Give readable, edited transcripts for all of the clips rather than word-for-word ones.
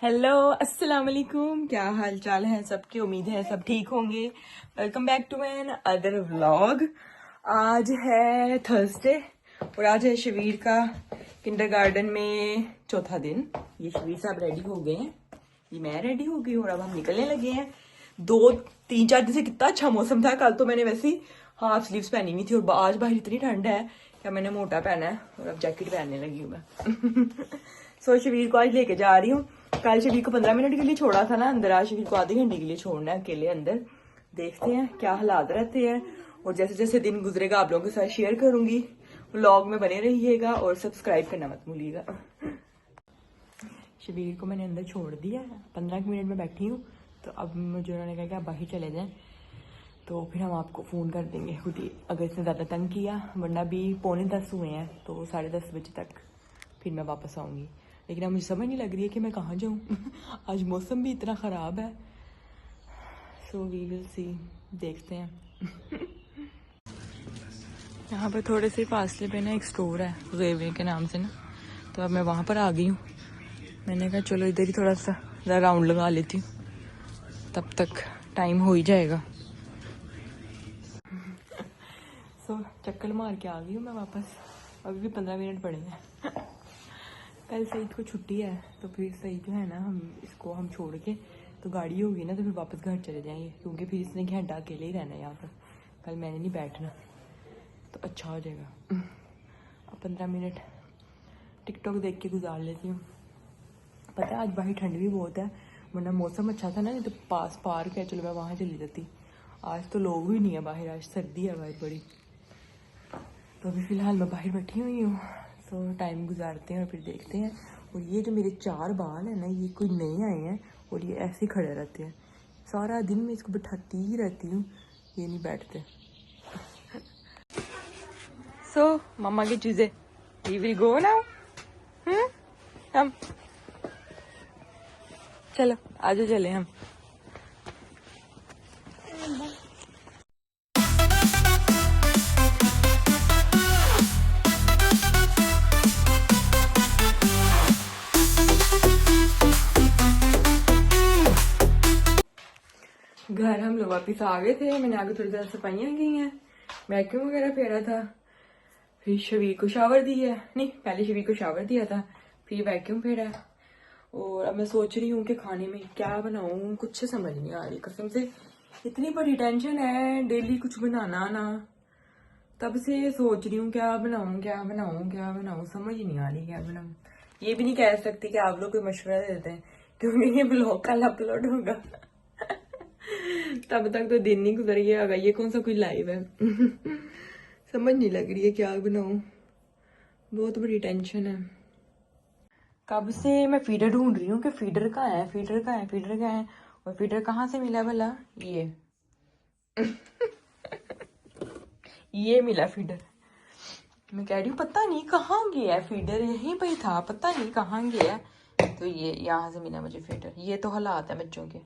Hello अस्सलाम वालेकुम, क्या हाल चाल है सबके। उम्मीद है सब ठीक होंगे। Welcome back to another vlog. आज है थर्सडे और आज है शबीर का किंडरगार्टन में चौथा दिन। ये शबीर साहब रेडी हो गए हैं, ये मैं रेडी हो गई और अब हम निकलने लगे हैं। 2-3-4 दिन से कितना अच्छा मौसम था। कल तो मैंने वैसे ही हाफ स्लीव्स पहनी हुई थी और आज बाहर इतनी ठंड है क्या मैंने मोटा पहना है और अब जैकेट पहनने लगी हूँ मैं। सो शबीर को आज लेके जा रही हूँ। कल शबीर को 15 मिनट के लिए छोड़ा था ना अंदर, आज शबीर को आधे घंटे के लिए छोड़ना है अकेले अंदर। देखते हैं क्या हालात रहते हैं और जैसे जैसे दिन गुजरेगा आप लोगों के साथ शेयर करूंगी। व्लॉग में बने रहिएगा और सब्सक्राइब करना मत भूलिएगा। शबीर को मैंने अंदर छोड़ दिया, 15 मिनट में बैठी हूँ। तो अब मुझे उन्होंने कहा कि आप बाहर चले जाएं तो फिर हम आपको फ़ोन कर देंगे खुद ही, अगर इसने ज़्यादा तंग किया। वरना भी 9:45 हुए हैं तो 10:30 बजे तक फिर मैं वापस आऊँगी। लेकिन अब मुझे समझ नहीं लग रही है कि मैं कहाँ जाऊँ। आज मौसम भी इतना ख़राब है। सो वी विल सी, देखते हैं। यहाँ पर थोड़े से फासले पे ना एक स्टोर है रेवे के नाम से ना, तो अब मैं वहाँ पर आ गई हूँ। मैंने कहा चलो इधर ही थोड़ा सा राउंड लगा लेती हूँ, तब तक टाइम हो ही जाएगा। सो चक्कर मार के आ गई हूँ मैं वापस। अभी भी 15 मिनट पड़े हैं। कल सईद को छुट्टी है तो फिर सईद जो है ना, हम इसको हम छोड़ के तो गाड़ी होगी ना तो फिर वापस घर चले जाएंगे, क्योंकि फिर इसने घंटा अकेले ही रहना है यहाँ पर। कल मैंने नहीं बैठना तो अच्छा हो जाएगा। अब 15 मिनट टिकटॉक देख के गुजार लेती हूँ। पता है आज बाहर ठंड भी बहुत है, वरना मौसम अच्छा था ना, नहीं तो पास पार्क है, चलो मैं वहाँ चली जाती। आज तो लोग ही नहीं है बाहर, आज सर्दी है बाहर बड़ी। तो अभी फ़िलहाल मैं बाहर बैठी हुई हूँ। सो टाइम गुजारते हैं और फिर देखते हैं। और ये जो मेरे 4 बाल हैं ना, ये कोई नए आए हैं और ये ऐसे ही खड़े रहते हैं। सारा दिन मैं इसको बिठाती ही रहती हूँ, ये नहीं बैठते। सो मम्मा की चीज़ें, वी विल गो नाउ। हम चलो आजो चले हम। घर हम लोग वापिस आ गए थे। मैंने आगे थोड़ी देर सफाइयाँ की हैं, वैक्यूम वगैरह फेरा था, फिर शबीर को शावर दिया, नहीं पहले शबीर को शावर दिया था, फिर वैक्यूम फेरा। और अब मैं सोच रही हूँ कि खाने में क्या बनाऊँ, कुछ से समझ नहीं आ रही कसम से। इतनी बड़ी टेंशन है डेली कुछ बनाना ना, तब से सोच रही हूँ क्या बनाऊँ क्या बनाऊँ क्या बनाऊँ, समझ ही नहीं आ रही क्या बनाऊँ। ये भी नहीं कह सकती कि आप लोग कोई मशवरा दे देते हैं, क्योंकि ये ब्लॉग कल अपलोड होगा। तब तक तो दिन नहीं गुजर गया होगा, ये कौन सा कोई लाइव है। समझ नहीं लग रही है क्या बनाऊं, बहुत बड़ी टेंशन है। कब से मैं फीडर ढूंढ रही हूँ कि फीडर कहाँ है, फीडर कहाँ है, फीडर कहाँ है। और फीडर कहाँ से मिला भला, ये मिला फीडर। मैं कह रही हूँ पता नहीं कहाँ गया है फीडर, यहीं पे ही था, पता नहीं कहाँ गया। तो ये यहाँ से मिला मुझे फीडर। ये तो हालात है बच्चों के।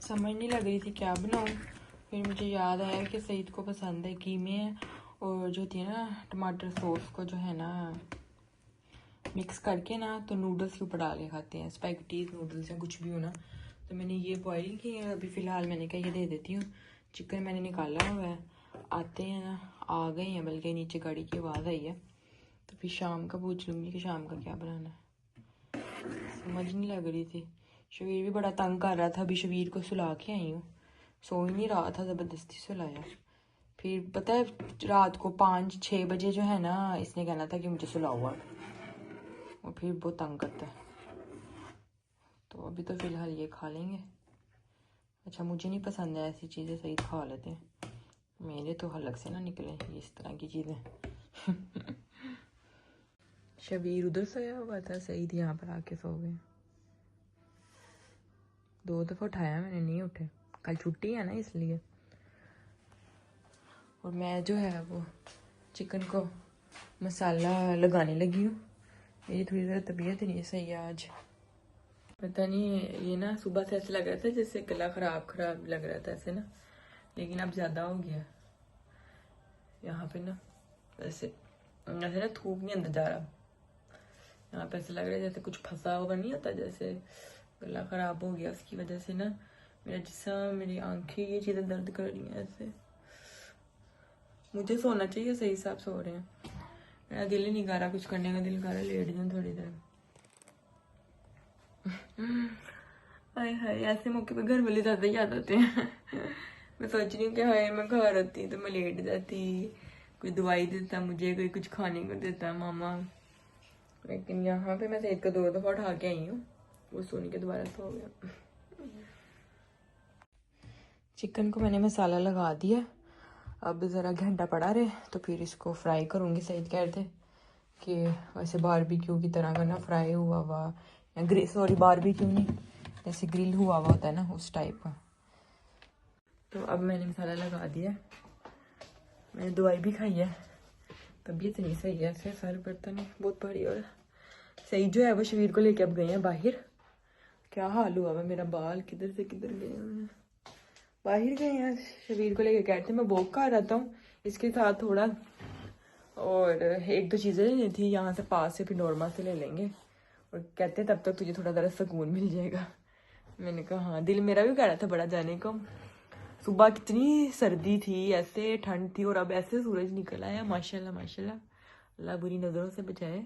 समझ नहीं लग रही थी क्या बनाऊँ, फिर मुझे याद आया कि सईद को पसंद है कीमे और जो थी ना टमाटर सॉस को जो है ना मिक्स करके ना, तो नूडल्स के ऊपर डाल के खाते हैं, स्पैगेटीज नूडल्स या कुछ भी हो ना। तो मैंने ये बॉईल किए हैं अभी फ़िलहाल। मैंने कहा ये दे देती हूँ। चिकन मैंने निकाला हुआ है, आते हैं ना, आ गए हैं बल्कि, नीचे गाड़ी की आवाज़ आई है। तो फिर शाम का पूछ लूँगी कि शाम का क्या बनाना है। समझ नहीं लग रही थी। शबीर भी बड़ा तंग कर रहा था, अभी शबीर को सुला के आई हूँ, सो ही नहीं रहा था, ज़बरदस्ती सुलाया। फिर पता है रात को 5-6 बजे जो है ना, इसने कहना था कि मुझे सुलाओ अब, और फिर बहुत तंग करता है। तो अभी तो फ़िलहाल ये खा लेंगे। अच्छा मुझे नहीं पसंद है ऐसी चीज़ें, सही खा लेते हैं, मेरे तो हलक से ना निकले ये इस तरह की चीज़ें। शबीर उधर सोया हुआ था, सईद यहाँ पर आके सो गए। 2 दफ़ा उठाया मैंने, नहीं उठे, कल छुट्टी है ना इसलिए। और मैं जो है वो चिकन को मसाला लगाने लगी हूँ। मेरी थोड़ी ज़रा तबीयत नहीं सही है आज, पता नहीं, ये ना सुबह से ऐसा लग रहा था जैसे गला खराब लग रहा था ऐसे ना, लेकिन अब ज़्यादा हो गया यहाँ पे ना, ऐसे ना थूक नहीं अंदर जा रहा, यहाँ पे ऐसा लग रहा है जैसे कुछ फंसा हुआ नहीं होता, जैसे गला खराब हो गया उसकी वजह से ना मेरा जिस्म, मेरी आंखें, ये चीज़ें दर्द कर रही हैं ऐसे। मुझे सोना चाहिए, सही हिसाब से हो रहे हैं। मेरा दिल ही नहीं कर रहा कुछ करने का, दिल कर रहा लेट जाऊँ थोड़ी देर। हाय हाय, ऐसे मौके पे घर वाले ज़्यादा याद आते हैं। मैं सोच रही हूँ कि हाय मैं घर होती तो मैं लेट जाती, कोई दवाई देता मुझे, कोई कुछ खाने को देता मामा। लेकिन यहाँ पे मैं सेहत का 2 दफ़ा उठा के आई हूँ, वो सोने के दोबारा सो गया। चिकन को मैंने मसाला लगा दिया, अब ज़रा घंटा पड़ा रहे तो फिर इसको फ्राई करूँगी। सही कह रहे थे कि वैसे बारबेक्यू की तरह का ना फ्राई हुआ हुआ, या सॉरी बारबेक्यू नहीं, जैसे ग्रिल हुआ हुआ होता है ना उस टाइप का। तो अब मैंने मसाला लगा दिया, मैंने दवाई भी खाई है, तबीयत नहीं सही है, ऐसे सर बर्तन बहुत भारी। और सही जो है वो शरीर को लेके अब गए हैं बाहर। क्या हाल हुआ है मेरा, बाल किधर से किधर गए हैं, बाहर गए हैं शरीर को लेके। कहते मैं वॉक कर रहता हूँ इसके साथ थोड़ा, और 1-2 चीज़ें लेनी थी यहाँ से पास से, फिर नॉर्मल से ले लेंगे। और कहते तब तक तुझे थोड़ा ज़रा सुकून मिल जाएगा। मैंने कहा हाँ, दिल मेरा भी कह रहा था बड़ा जाने को। सुबह कितनी सर्दी थी, ऐसे ठंड थी, और अब ऐसे सूरज निकल आया, माशाल्लाह माशाल्लाह, अल्लाह बुरी नज़रों से बचाए।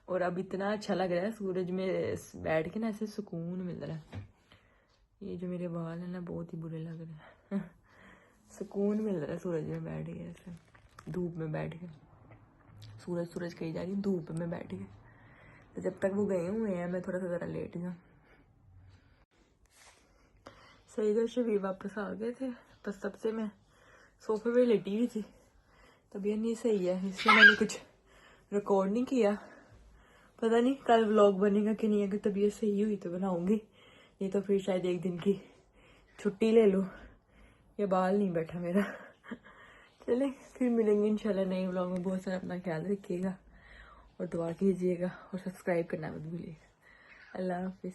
और अब इतना अच्छा लग रहा है सूरज में बैठ के ना, ऐसे सुकून मिल रहा है। ये जो मेरे बाल है ना बहुत ही बुरे लग रहे हैं। सुकून मिल रहा है सूरज में बैठ के, ऐसे धूप में बैठ के। सूरज कही जा रही, धूप में बैठ के। तो जब तक वो गए हुए हैं मैं थोड़ा सा ज़रा लेट जाऊँ। सही घर शबीर वापस आ गए थे, बस तब से मैं सोफे पे लेटी हुई थी, तबीयत नहीं सही है, इसलिए मैंने कुछ रिकॉर्ड नहीं किया। पता नहीं कल व्लॉग बनेगा कि नहीं, अगर तबीयत सही हुई तो बनाऊंगी, नहीं तो फिर शायद एक दिन की छुट्टी ले लूँ। ये बाल नहीं बैठा मेरा। चले फिर मिलेंगे इंशाल्लाह नए व्लॉग में। बहुत सारा अपना ख्याल रखिएगा और दुआ कीजिएगा, और सब्सक्राइब करना मत भूलिएगा। अल्लाह हाफिज़।